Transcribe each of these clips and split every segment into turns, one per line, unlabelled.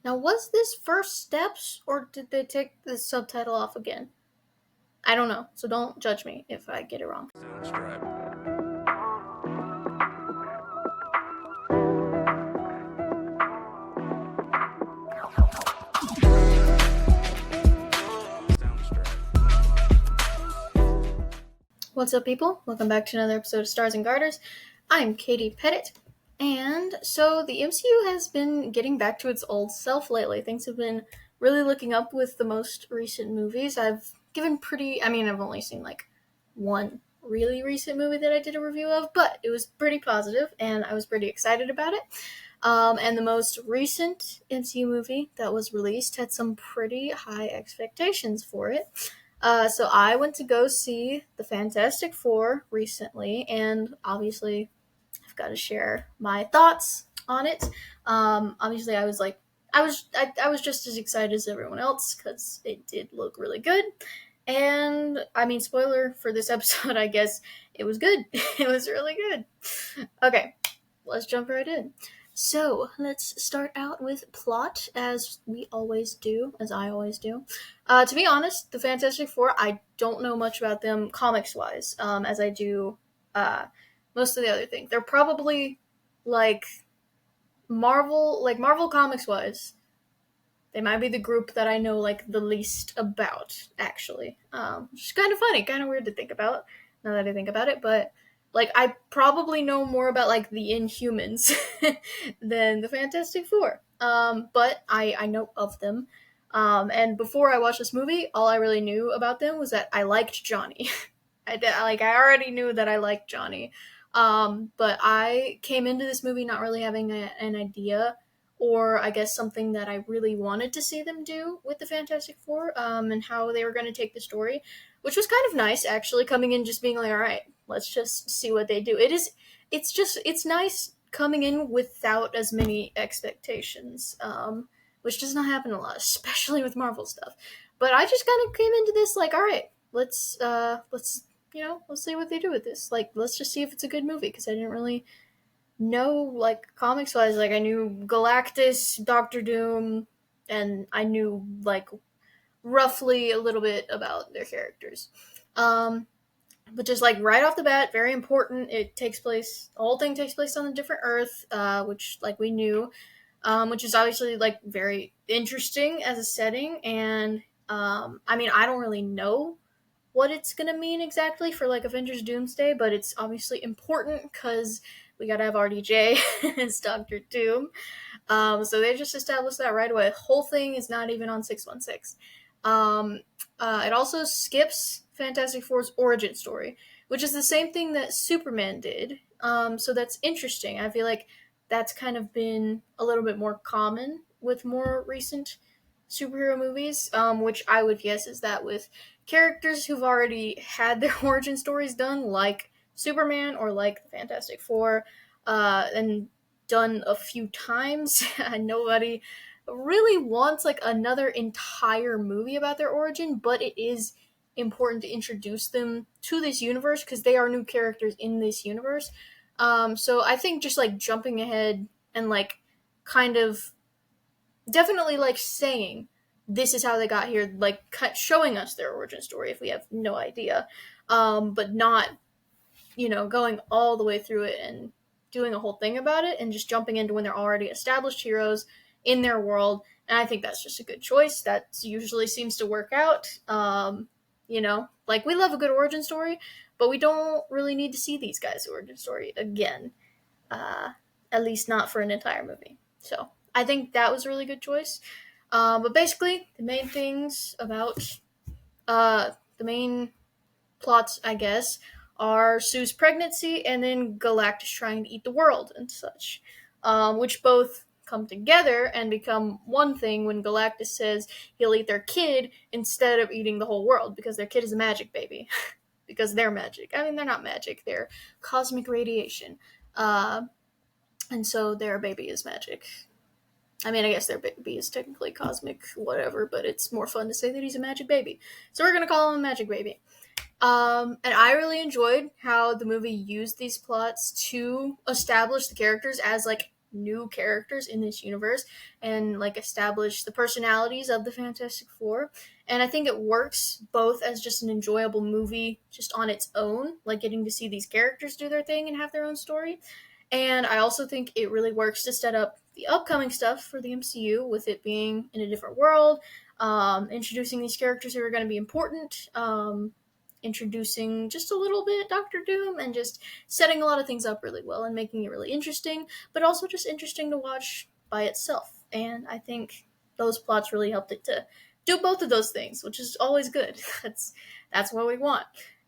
Now, was this First Steps, or did they take the subtitle off again? I don't know, so don't judge me if I get it wrong.
Soundstripe. Soundstripe.
What's up, people? Welcome back to another episode of Stars and Garters. I'm Katie Pettit, and so the MCU has been getting back to its old self lately. Things have been really looking up with the most recent movies. I've only seen like one really recent movie that I did a review of, but it was pretty positive, and I was pretty excited about it. And the most recent MCU movie that was released had some pretty high expectations for it. So I went to go see the Fantastic Four recently, and obviously I've got to share my thoughts on it. Obviously, I was just as excited as everyone else because it did look really good. And I mean, spoiler for this episode, I guess it was good. It was really good. Okay, let's jump right in. So let's start out with plot, as we always do, as I always do. To be honest, the Fantastic Four, I don't know much about them comics-wise, as I do most of the other things. They're probably like Marvel comics-wise. They might be the group that I know like the least about, actually. Which is kind of funny, kind of weird to think about now that I think about it, but like I probably know more about like the Inhumans than the Fantastic Four. But I know of them. And before I watched this movie, all I really knew about them was that I liked Johnny. I already knew that I liked Johnny. But I came into this movie not really having an idea, or I guess something that I really wanted to see them do with the Fantastic Four, and how they were going to take the story, which was kind of nice actually. Coming in just being like, all right, let's just see what they do. It's nice coming in without as many expectations, which does not happen a lot, especially with Marvel stuff. But I just kind of came into this like, all right, let's see what they do with this. Like, let's just see if it's a good movie, because I didn't really know, like, comics wise. Like, I knew Galactus, Doctor Doom, and I knew, like, roughly a little bit about their characters. Um, but just like right off the bat, very important. The whole thing takes place on a different Earth, which like we knew, which is obviously like very interesting as a setting. And I mean, I don't really know what it's gonna mean exactly for like Avengers Doomsday, but it's obviously important because we gotta have RDJ as Doctor Doom. So they just established that right away. The whole thing is not even on 616. It also skips Fantastic Four's origin story, which is the same thing that Superman did. So that's interesting. I feel like that's kind of been a little bit more common with more recent superhero movies, which I would guess is that with characters who've already had their origin stories done, like Superman or like the Fantastic Four, and done a few times. Nobody really wants like another entire movie about their origin, but it is important to introduce them to this universe because they are new characters in this universe. So I think just like jumping ahead and like kind of definitely like saying this is how they got here, like showing us their origin story if we have no idea, but not going all the way through it and doing a whole thing about it and just jumping into when they're already established heroes in their world. And I think that's just a good choice. That usually seems to work out. Like we love a good origin story, but we don't really need to see these guys' origin story again. Uh, at least not for an entire movie. So I think that was a really good choice. But basically, the main things about the main plots, I guess, are Sue's pregnancy and then Galactus trying to eat the world and such, which both come together and become one thing when Galactus says he'll eat their kid instead of eating the whole world because their kid is a magic baby. Because they're magic. I mean, they're not magic, they're cosmic radiation. And so their baby is magic. I mean, I guess their baby is technically cosmic, whatever, but it's more fun to say that he's a magic baby. So we're gonna call him a magic baby. And I really enjoyed how the movie used these plots to establish the characters as like new characters in this universe and like establish the personalities of the Fantastic Four. And I think it works both as just an enjoyable movie just on its own, like getting to see these characters do their thing and have their own story. And I also think it really works to set up the upcoming stuff for the MCU with it being in a different world, introducing these characters who are going to be important, introducing just a little bit Doctor Doom, and just setting a lot of things up really well and making it really interesting, but also just interesting to watch by itself. And I think those plots really helped it to do both of those things, which is always good. That's what we want.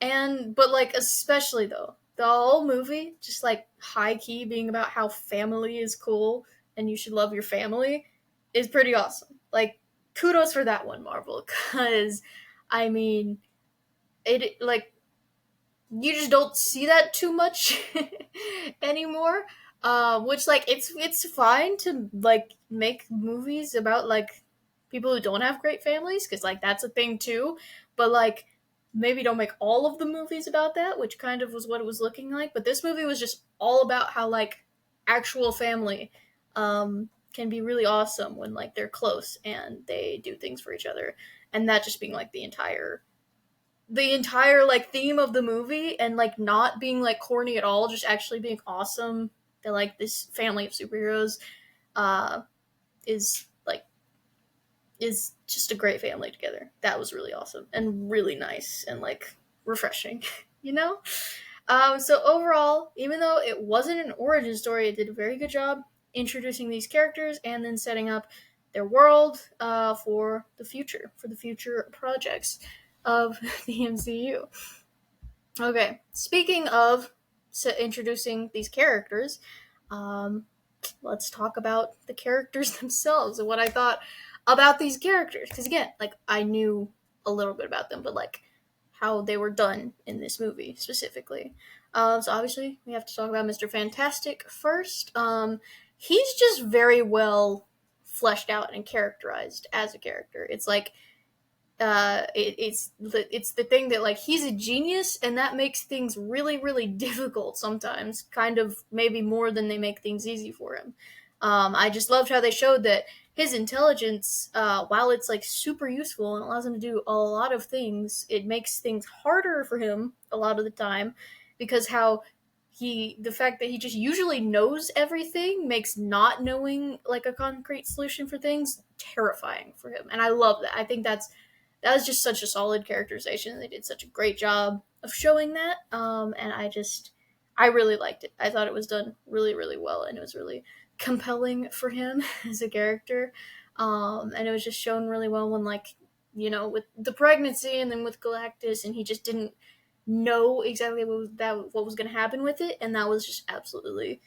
And but like especially though, the whole movie just like high key being about how family is cool and you should love your family is pretty awesome. Like kudos for that one, Marvel, because I mean it like you just don't see that too much anymore. Which like it's fine to like make movies about like people who don't have great families because like that's a thing too. But like maybe don't make all of the movies about that, which kind of was what it was looking like. But this movie was just all about how like actual family can be really awesome when like they're close and they do things for each other, and that just being like the entire like theme of the movie and like not being like corny at all, just actually being awesome. That like this family of superheroes uh is like is just a great family together. That was really awesome and really nice and like refreshing, you know? So overall, even though it wasn't an origin story, it did a very good job introducing these characters and then setting up their world for the future projects of the MCU. Okay, speaking of introducing these characters, um, let's talk about the characters themselves and what I thought about these characters. Because again, like I knew a little bit about them, but like how they were done in this movie specifically. So obviously we have to talk about Mr. Fantastic first. He's just very well fleshed out and characterized as a character. It's like it's the thing that like he's a genius and that makes things really really difficult sometimes, kind of maybe more than they make things easy for him. I just loved how they showed that his intelligence, while it's like super useful and allows him to do a lot of things, it makes things harder for him a lot of the time, because how the fact that he just usually knows everything makes not knowing like a concrete solution for things terrifying for him. And I love that. I think that was just such a solid characterization. They did such a great job of showing that, and I really liked it. I thought it was done really, really well, and it was really compelling for him as a character. And it was just shown really well when, like, with the pregnancy and then with Galactus, and he just didn't know exactly what was going to happen with it, and that was just absolutely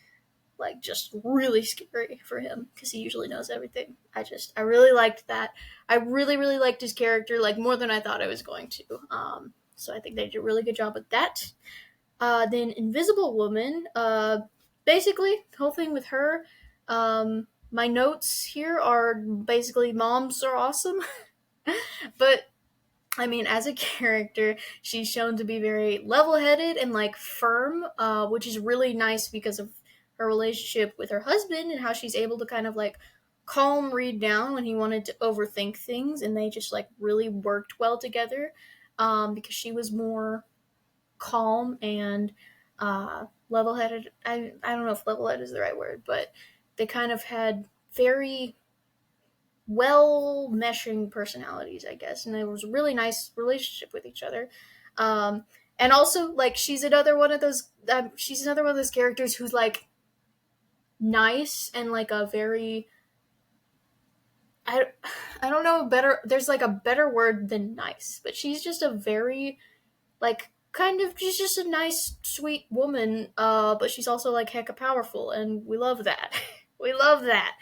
like just really scary for him because he usually knows everything. I really liked that. I really really liked his character like more than I thought I was going to. So I think they did a really good job with that. Then Invisible Woman. Basically the whole thing with her. My notes here are basically moms are awesome, but I mean, as a character, she's shown to be very level-headed and like firm, which is really nice because of her relationship with her husband and how she's able to kind of like calm Reed down when he wanted to overthink things, and they just like really worked well together, because she was more calm and level-headed. I don't know if level-headed is the right word, but they kind of had very well meshing personalities, I guess, and it was a really nice relationship with each other. Um, and also, like, she's another one of those. She's another one of those characters who's like nice and like a very. I, I don't know better. There's like a better word than nice, but she's just a very like kind of she's just a nice sweet woman, but she's also like hecka powerful, and we love that. We love that.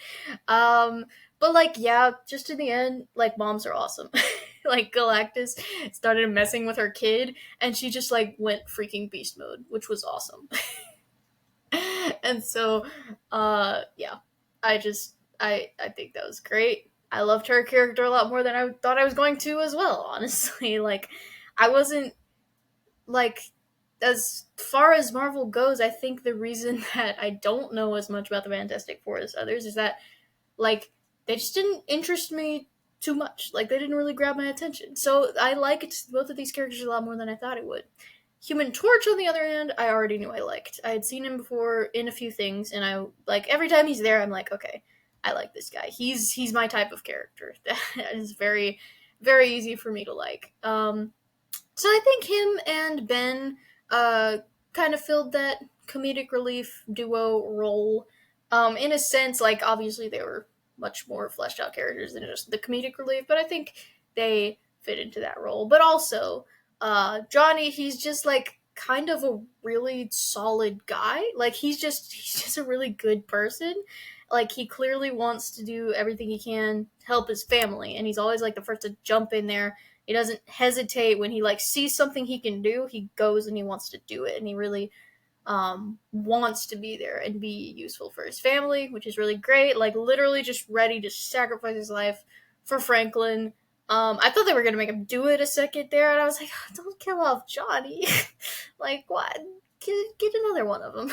um but like yeah, just in the end, like moms are awesome. Like Galactus started messing with her kid and she just like went freaking beast mode, which was awesome. And so yeah, I think that was great. I loved her character a lot more than I thought I was going to as well, honestly. Like I wasn't like as far as Marvel goes, I think the reason that I don't know as much about the Fantastic Four as others is that, like, they just didn't interest me too much. Like, they didn't really grab my attention. So I liked both of these characters a lot more than I thought it would. Human Torch, on the other hand, I already knew I liked. I had seen him before in a few things, and I like every time he's there, I'm like, okay, I like this guy. He's my type of character. That is very, very easy for me to like. So I think him and Ben uh, kind of filled that comedic relief duo role. In a sense, like obviously they were much more fleshed out characters than just the comedic relief, but I think they fit into that role. But also, Johnny, he's just like kind of a really solid guy. Like he's just a really good person. Like he clearly wants to do everything he can to help his family, and he's always like the first to jump in there. He doesn't hesitate when he like sees something he can do. He goes and he wants to do it, and he really wants to be there and be useful for his family, which is really great. Like literally just ready to sacrifice his life for Franklin. I thought they were gonna make him do it a second there, and I was like, oh, "Don't kill off Johnny!" Like what? Get another one of them.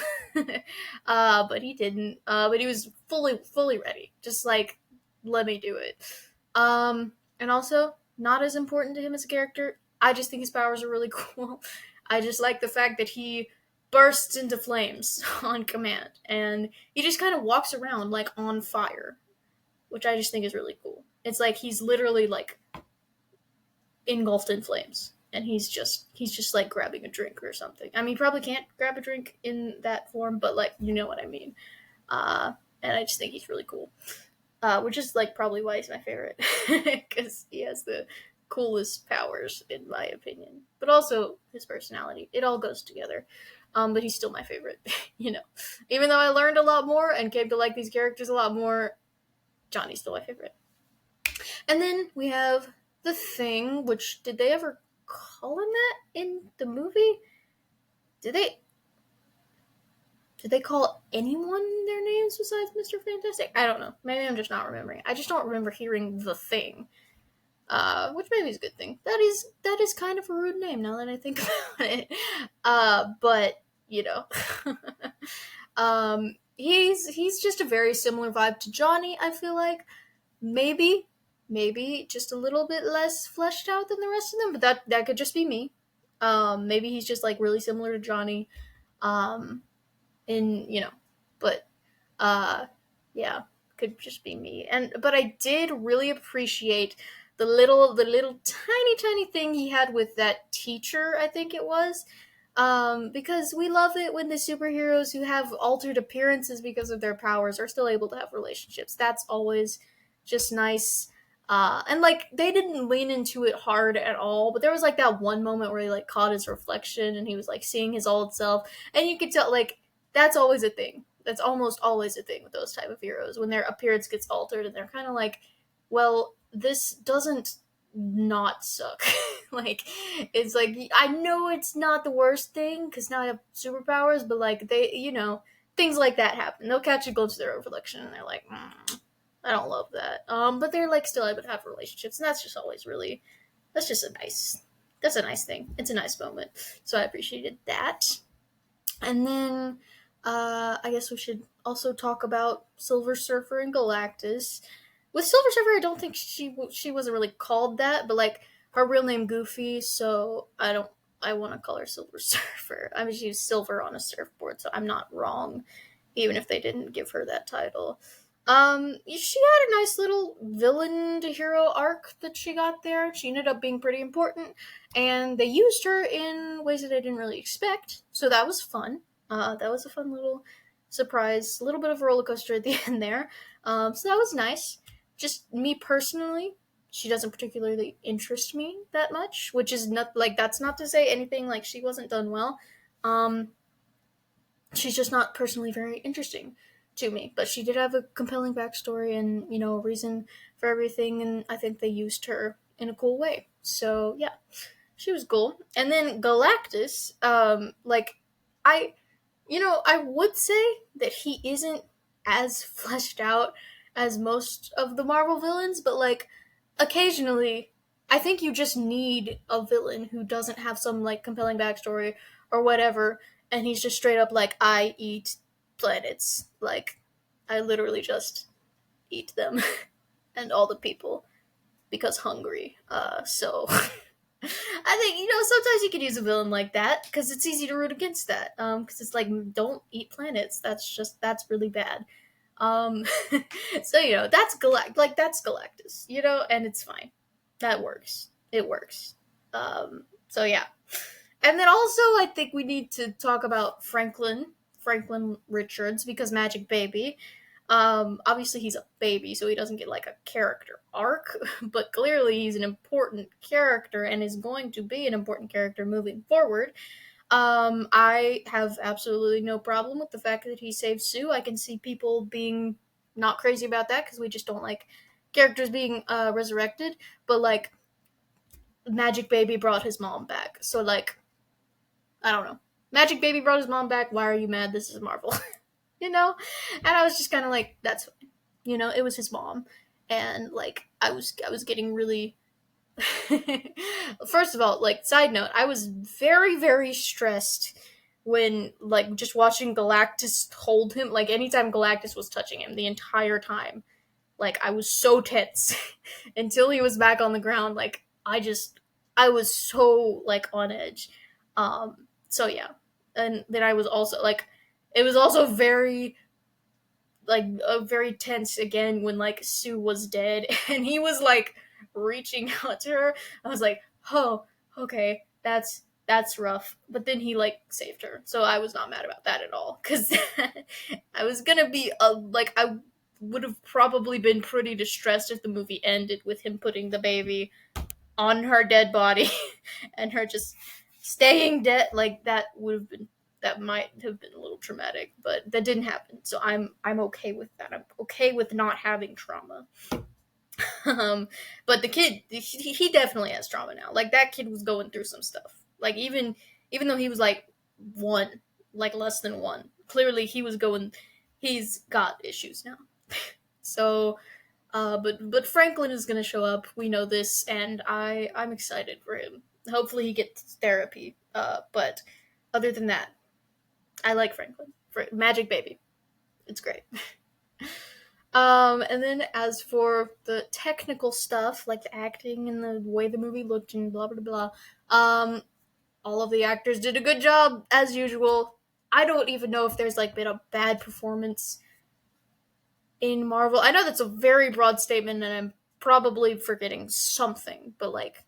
But he didn't. But he was fully ready. Just like let me do it. And also not as important to him as a character. I just think his powers are really cool. I just like the fact that he bursts into flames on command, and he just kind of walks around like on fire, which I just think is really cool. It's like he's literally like engulfed in flames, and he's just like grabbing a drink or something. I mean, he probably can't grab a drink in that form, but like you know what I mean. Uh, and I just think he's really cool, which is like probably why he's my favorite because he has the coolest powers in my opinion, but also his personality. It all goes together. But he's still my favorite, you know. Even though I learned a lot more and came to like these characters a lot more, Johnny's still my favorite. And then we have the Thing, which did they ever call him that in the movie? Did they? Did they call anyone their names besides Mr. Fantastic? I don't know. Maybe I'm just not remembering. I just don't remember hearing the Thing, which maybe is a good thing. That is kind of a rude name now that I think about it. But you know, he's just a very similar vibe to Johnny. I feel like maybe just a little bit less fleshed out than the rest of them, but that could just be me. Maybe he's just like really similar to Johnny. Um, in you know, but uh, yeah, could just be me. And but I did really appreciate the little tiny thing he had with that teacher. I think it was. Because we love it when the superheroes who have altered appearances because of their powers are still able to have relationships. That's always just nice. And like they didn't lean into it hard at all, but there was like that one moment where he like caught his reflection and he was like seeing his old self, and you could tell like that's always a thing. That's almost always a thing with those type of heroes when their appearance gets altered and they're kind of like, well, this doesn't not suck. Like it's like I know it's not the worst thing because now I have superpowers, but like they, things like that happen. They'll catch a glimpse of their own reflection and they're like, I don't love that. But they're like still able to have relationships, and that's just always really, that's just that's a nice thing. It's a nice moment, so I appreciated that. And then I guess we should also talk about Silver Surfer and Galactus. With Silver Surfer, I don't think she wasn't really called that, but like her real name Goofy, so I want to call her Silver Surfer. I mean, she's silver on a surfboard, so I'm not wrong, even if they didn't give her that title. She had a nice little villain to hero arc that she got there. She ended up being pretty important, and they used her in ways that I didn't really expect, so that was fun. That was a fun little surprise, a little bit of a roller coaster at the end there. So that was nice. Just me personally, she doesn't particularly interest me that much, which is not like that's not to say anything like she wasn't done well. Um, she's just not personally very interesting to me, but she did have a compelling backstory and a reason for everything, and I think they used her in a cool way. So yeah, she was cool. And then Galactus, like I I would say that he isn't as fleshed out as most of the Marvel villains, but like occasionally I think you just need a villain who doesn't have some like compelling backstory or whatever, and he's just straight up like, I eat planets. Like, I literally just eat them and all the people because hungry. So I think, sometimes you could use a villain like that because it's easy to root against that. Because it's like, don't eat planets. That's really bad. Um, so that's Galactus, and it's fine. That works. It works. So yeah, and then also I think we need to talk about Franklin Richards, because Magic Baby. Obviously he's a baby, so he doesn't get like a character arc, but clearly he's an important character and is going to be an important character moving forward. I have absolutely no problem with the fact that he saved Sue. I can see people being not crazy about that because we just don't like characters being resurrected. But like, Magic Baby brought his mom back, so like, I don't know. Magic Baby brought his mom back. Why are you mad? This is Marvel, you know. And I was just kind of like, that's fine. It was his mom, and like, I was getting really. First of all, like, side note, I was very, very stressed when, like, just watching Galactus hold him. Like, anytime Galactus was touching him the entire time, like, I was so tense until he was back on the ground. Like, I was so, like, on edge. So yeah. And then I was also, like, it was also very, like, very tense again when, like, Sue was dead and he was, like, reaching out to her. I was like, oh, okay, that's rough. But then he, like, saved her, so I was not mad about that at all, because I was gonna be like, I would have probably been pretty distressed if the movie ended with him putting the baby on her dead body and her just staying dead. Like, that might have been a little traumatic, but that didn't happen, so I'm okay with that. I'm okay with not having trauma. But the kid, he definitely has trauma now. Like, that kid was going through some stuff. Like, even though he was like one, like less than one, clearly he's got issues now. So, but Franklin is gonna show up. We know this, and I'm excited for him. Hopefully he gets therapy. But other than that, I like Franklin. Magic Baby, it's great. And then as for the technical stuff, like the acting and the way the movie looked and blah blah blah, all of the actors did a good job as usual. I don't even know if there's like been a bad performance in Marvel. I know that's a very broad statement, and I'm probably forgetting something, but like,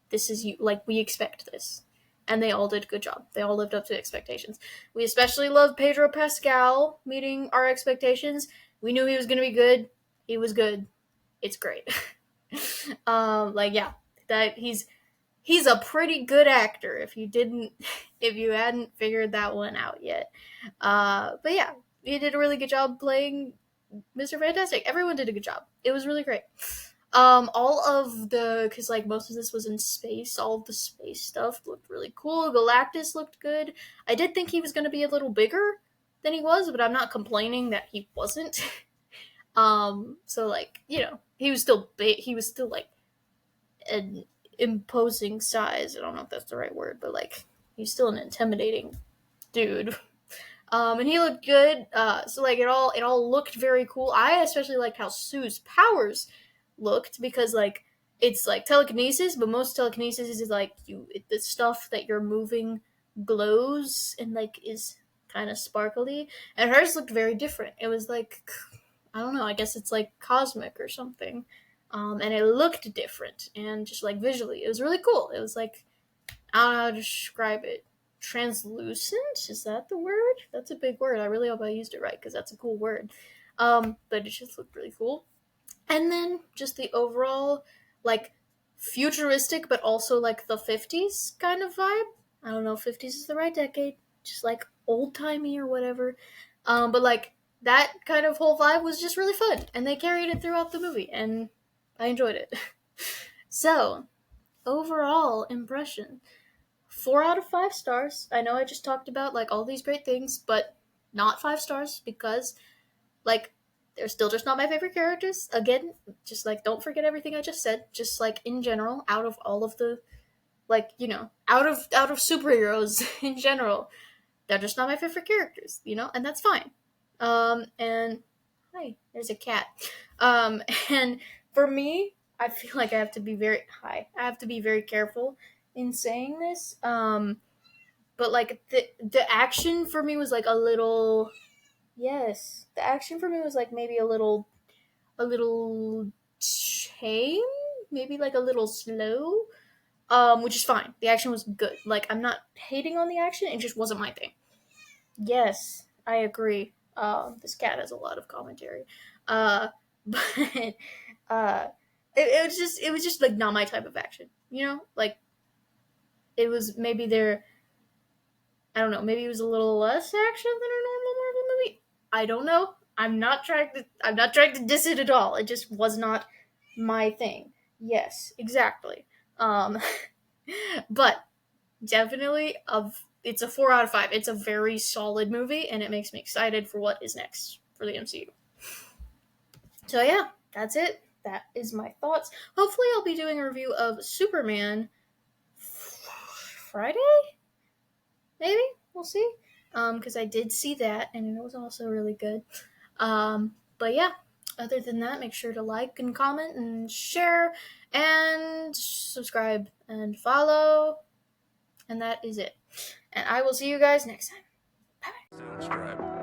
this is you. Like, we expect this, and they all did a good job. They all lived up to expectations. We especially love Pedro Pascal meeting our expectations. We knew he was gonna be good. He was good. It's great. Like, yeah, that he's a pretty good actor. If you hadn't figured that one out yet. But yeah, he did a really good job playing Mr. Fantastic. Everyone did a good job. It was really great. All of the, because like most of this was in space, all of the space stuff looked really cool. Galactus looked good. I did think he was going to be a little bigger than he was, but I'm not complaining that he wasn't. So like, he was still big. He was still like an imposing size. I don't know if that's the right word, but like, he's still an intimidating dude. And he looked good. So like, it all looked very cool. I especially liked how Sue's powers looked, because like, it's like telekinesis, but most telekinesis is like, the stuff that you're moving glows and like is kind of sparkly, and hers looked very different. It was like, I don't know, I guess it's like cosmic or something. And it looked different, and just like visually, it was really cool. It was like, I don't know how to describe it. Translucent? Is that the word? That's a big word. I really hope I used it right, because that's a cool word. But it just looked really cool. And then just the overall, like, futuristic, but also like the 50s kind of vibe. I don't know if 50s is the right decade, just like old timey or whatever. But like, that kind of whole vibe was just really fun, and they carried it throughout the movie, and I enjoyed it. So, overall impression, 4 out of 5 stars. I know I just talked about like all these great things, but not 5 stars, because like, they're still just not my favorite characters. Again, just like, don't forget everything I just said. Just like, in general, out of all of the Like, out of superheroes in general, they're just not my favorite characters, and that's fine. And hi, there's a cat. And for me, I feel like I have to be very careful in saying this. But like the action for me was like a little, yes, the action for me was like maybe a little tame, maybe like a little slow. Which is fine. The action was good. Like, I'm not hating on the action. It just wasn't my thing. Yes, I agree. This cat has a lot of commentary. But uh, it was just like not my type of action. Like it was maybe there. I don't know. Maybe it was a little less action than a normal Marvel movie. I don't know. I'm not trying to diss it at all. It just was not my thing. Yes, exactly. Um, but definitely it's a 4 out of 5. It's a very solid movie, and it makes me excited for what is next for the MCU. So yeah, that's it. That is my thoughts. Hopefully I'll be doing a review of Superman Friday, maybe. We'll see. Because I did see that, and it was also really good. But yeah, other than that, make sure to like and comment and share and subscribe and follow, and that is it. And I will see you guys next time.
Soundstripe.